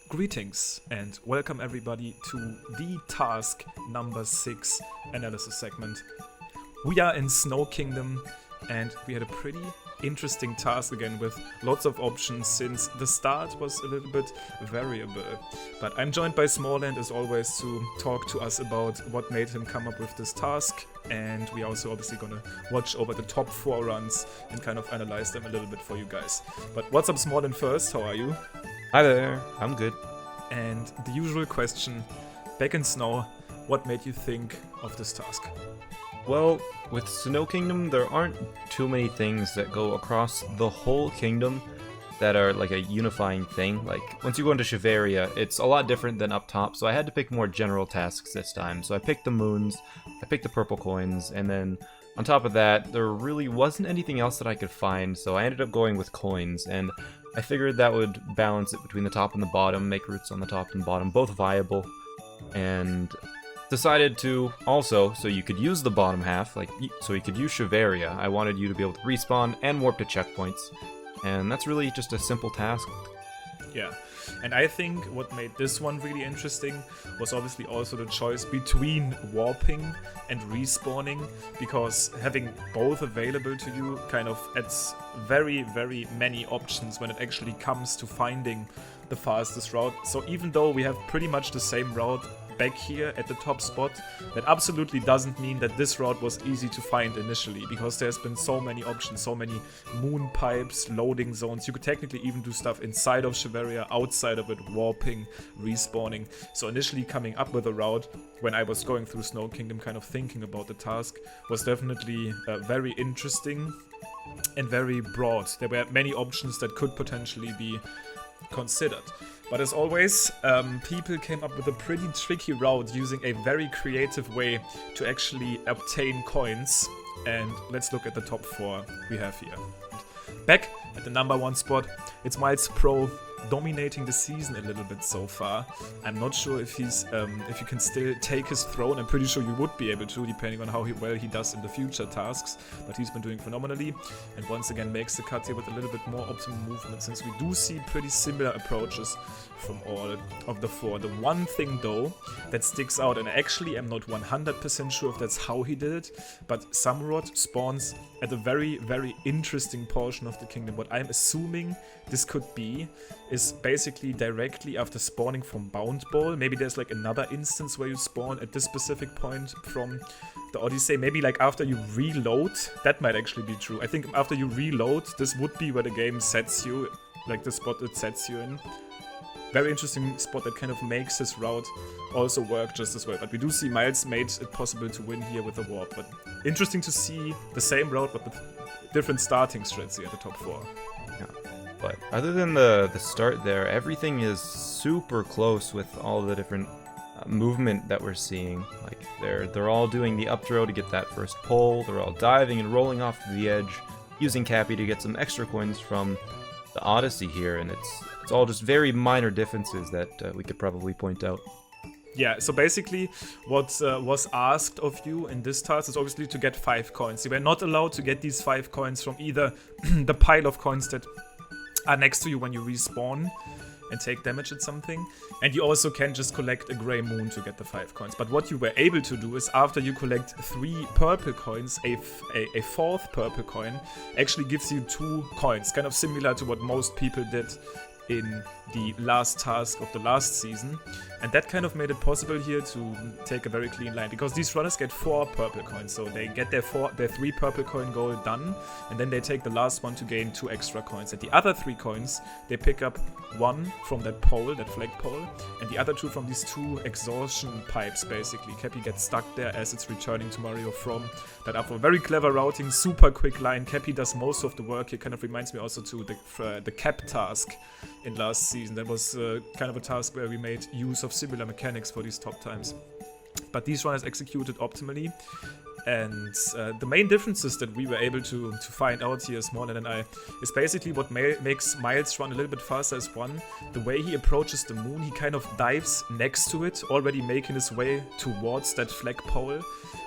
Greetings and welcome everybody to the task number 6 analysis segment. We are in Snow Kingdom and we had a pretty interesting task again with lots of options since the start was a little bit variable. But I'm joined by Smallland as always to talk to us about what made him come up with this task, and we are also obviously gonna watch over the top 4 runs and kind of analyze them a little bit for you guys. But what's up Smallland first, how are you? Hi there, I'm good. And the usual question, back in snow, what made you think of this task? Well, with Snow Kingdom, there aren't too many things that go across the whole kingdom that are like a unifying thing. Like, once you go into Shiveria, it's a lot different than up top, so I had to pick more general tasks this time. So I picked the moons, I picked the purple coins, and then on top of that, there really wasn't anything else that I could find, so I ended up going with coins, and I figured that would balance it between the top and the bottom, make routes on the top and bottom both viable, and decided to also, so you could use the bottom half, like so you could use Shiveria, I wanted you to be able to respawn and warp to checkpoints, and that's really just a simple task. Yeah, and I think what made this one really interesting was obviously also the choice between warping and respawning, because having both available to you kind of adds very, very many options when it actually comes to finding the fastest route. So even though we have pretty much the same route back here at the top spot, that absolutely doesn't mean that this route was easy to find initially, because there's been so many options, so many moon pipes, loading zones. You could technically even do stuff inside of Shiveria, outside of it, warping, respawning. So initially coming up with a route when I was going through Snow Kingdom, kind of thinking about the task, was definitely very interesting and very broad. There were many options that could potentially be considered. But as always, people came up with a pretty tricky route using a very creative way to actually obtain coins. And let's look at the top 4 we have here. Back at the number 1 spot, it's Miles Pro, dominating the season a little bit so far. I'm not sure if if you can still take his throne. I'm pretty sure you would be able to, depending on how well he does in the future tasks, but he's been doing phenomenally, and once again makes the cut here with a little bit more optimal movement, since we do see pretty similar approaches from all of the 4. The one thing though that sticks out, and actually I'm not 100% sure if that's how he did it, but Samurott spawns at a very, very interesting portion of the kingdom. What I'm assuming this could be is basically directly after spawning from Bound Ball. Maybe there's like another instance where you spawn at this specific point from the Odyssey. Maybe like after you reload, that might actually be true. I think after you reload, this would be where the game sets you, like the spot it sets you in. Very interesting spot that kind of makes his route also work just as well. But we do see Miles made it possible to win here with a warp. But interesting to see the same route but with different starting strats here at the top 4. Yeah. But other than the start there, everything is super close with all the different movement that we're seeing. Like they're all doing the up throw to get that first pull. They're all diving and rolling off the edge, using Cappy to get some extra coins from the Odyssey here, and it's all just very minor differences that we could probably point out. Yeah, so basically what was asked of you in this task is obviously to get 5 coins. You were not allowed to get these 5 coins from either the pile of coins that are next to you when you respawn and take damage at something, and you also can just collect a grey moon to get the 5 coins. But what you were able to do is, after you collect 3 purple coins, a 4th purple coin actually gives you 2 coins, kind of similar to what most people did in the last task of the last season. And that kind of made it possible here to take a very clean line, because these runners get 4 purple coins, so they get their 3 purple coin goal done, and then they take the last one to gain 2 extra coins. And the other 3 coins, they pick up 1 from that pole, that flag pole, and the other 2 from these 2 exhaustion pipes, basically. Cappy gets stuck there as it's returning to Mario from that up for very clever routing, super quick line. Cappy does most of the work. It kind of reminds me also to the cap task in last season. That was kind of a task where we made use of similar mechanics for these top times. But these runners executed optimally, And the main differences that we were able to find out here, Smallnet and I, is basically what makes Miles run a little bit faster is one, the way he approaches the moon, he kind of dives next to it, already making his way towards that flagpole.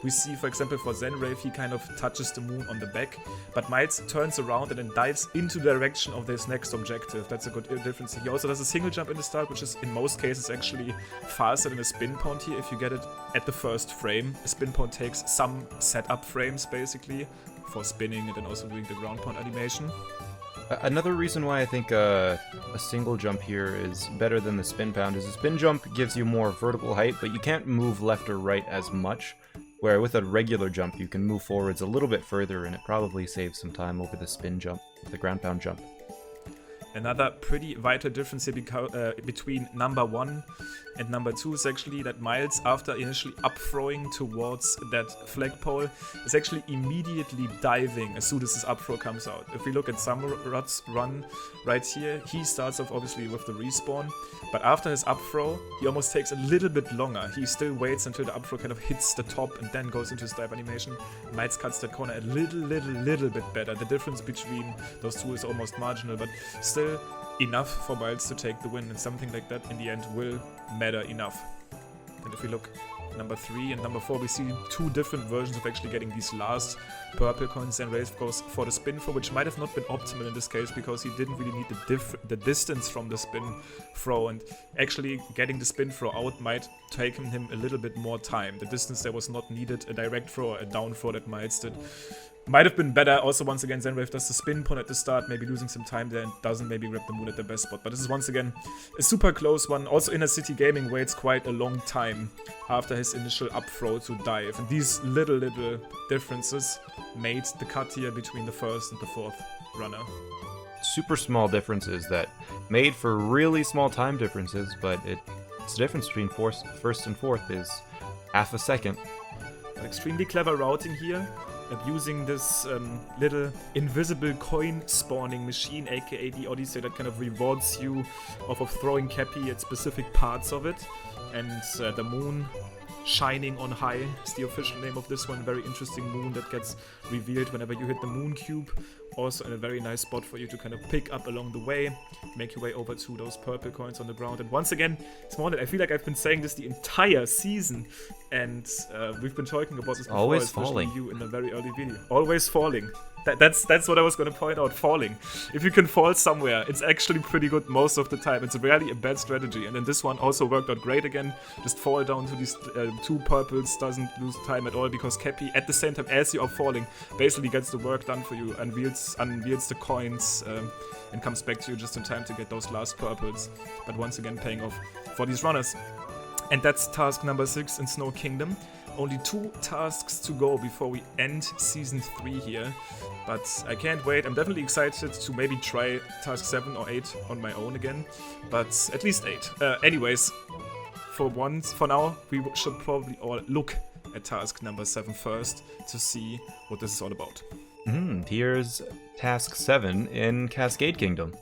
We see, for example, for Zenrave, he kind of touches the moon on the back, but Miles turns around and then dives into the direction of this next objective. That's a good difference. He also does a single jump in the start, which is in most cases actually faster than a spin pound here if you get it at the first frame. A spin pound takes some setup frames, basically, for spinning and then also doing the ground pound animation. Another reason why I think a single jump here is better than the spin pound is the spin jump gives you more vertical height, but you can't move left or right as much. Where with a regular jump, you can move forwards a little bit further, and it probably saves some time over the spin jump, the ground pound jump. Another pretty vital difference here between number 1 and number 2 is actually that Miles, after initially up-throwing towards that flagpole, is actually immediately diving as soon as his up-throw comes out. If we look at Samurot's run right here, he starts off obviously with the respawn, but after his up-throw, he almost takes a little bit longer. He still waits until the up-throw kind of hits the top and then goes into his dive animation. Miles cuts that corner a little bit better. The difference between those two is almost marginal, but still enough for Miles to take the win, and something like that in the end will matter enough. And if we look number 3 and number 4, we see two different versions of actually getting these last purple coins. And Rafe goes for the spin throw, which might have not been optimal in this case because he didn't really need the distance from the spin throw, and actually getting the spin throw out might take him a little bit more time. The distance there was not needed. A direct throw or a down throw that Miles did might have been better. Also, once again, Zenrave does the spin pun at the start, maybe losing some time there and doesn't maybe grab the moon at the best spot. But this is once again a super close one. Also, Inner City Gaming waits quite a long time after his initial up throw to dive. And these little differences made the cut here between the first and the fourth runner. Super small differences that made for really small time differences, but it's the difference between first and fourth is half a second. Extremely clever routing here. Using this little invisible coin spawning machine, aka the Odyssey, that kind of rewards you off of throwing Cappy at specific parts of it. And the moon shining on high is the official name of this one. Very interesting moon that gets revealed whenever you hit the moon cube. Also in a very nice spot for you to kind of pick up along the way, make your way over to those purple coins on the ground. And once again, Smallnet, I feel like I've been saying this the entire season, and we've been talking about this before, always especially falling. you in a very early video. Always falling. That's what I was going to point out, falling. If you can fall somewhere, it's actually pretty good most of the time. It's rarely a bad strategy. And then this one also worked out great again. Just fall down to these two purples, doesn't lose time at all, because Cappy, at the same time as you are falling, basically gets the work done for you, unveils the coins, and comes back to you just in time to get those last purples. But once again, paying off for these runners. And that's task number 6 in Snow Kingdom. Only 2 tasks to go before we end Season 3 here. But I can't wait. I'm definitely excited to maybe try task 7 or 8 on my own again. But at least 8. Anyways, for now, we should probably all look at task number 7 first to see what this is all about. Here's task 7 in Cascade Kingdom.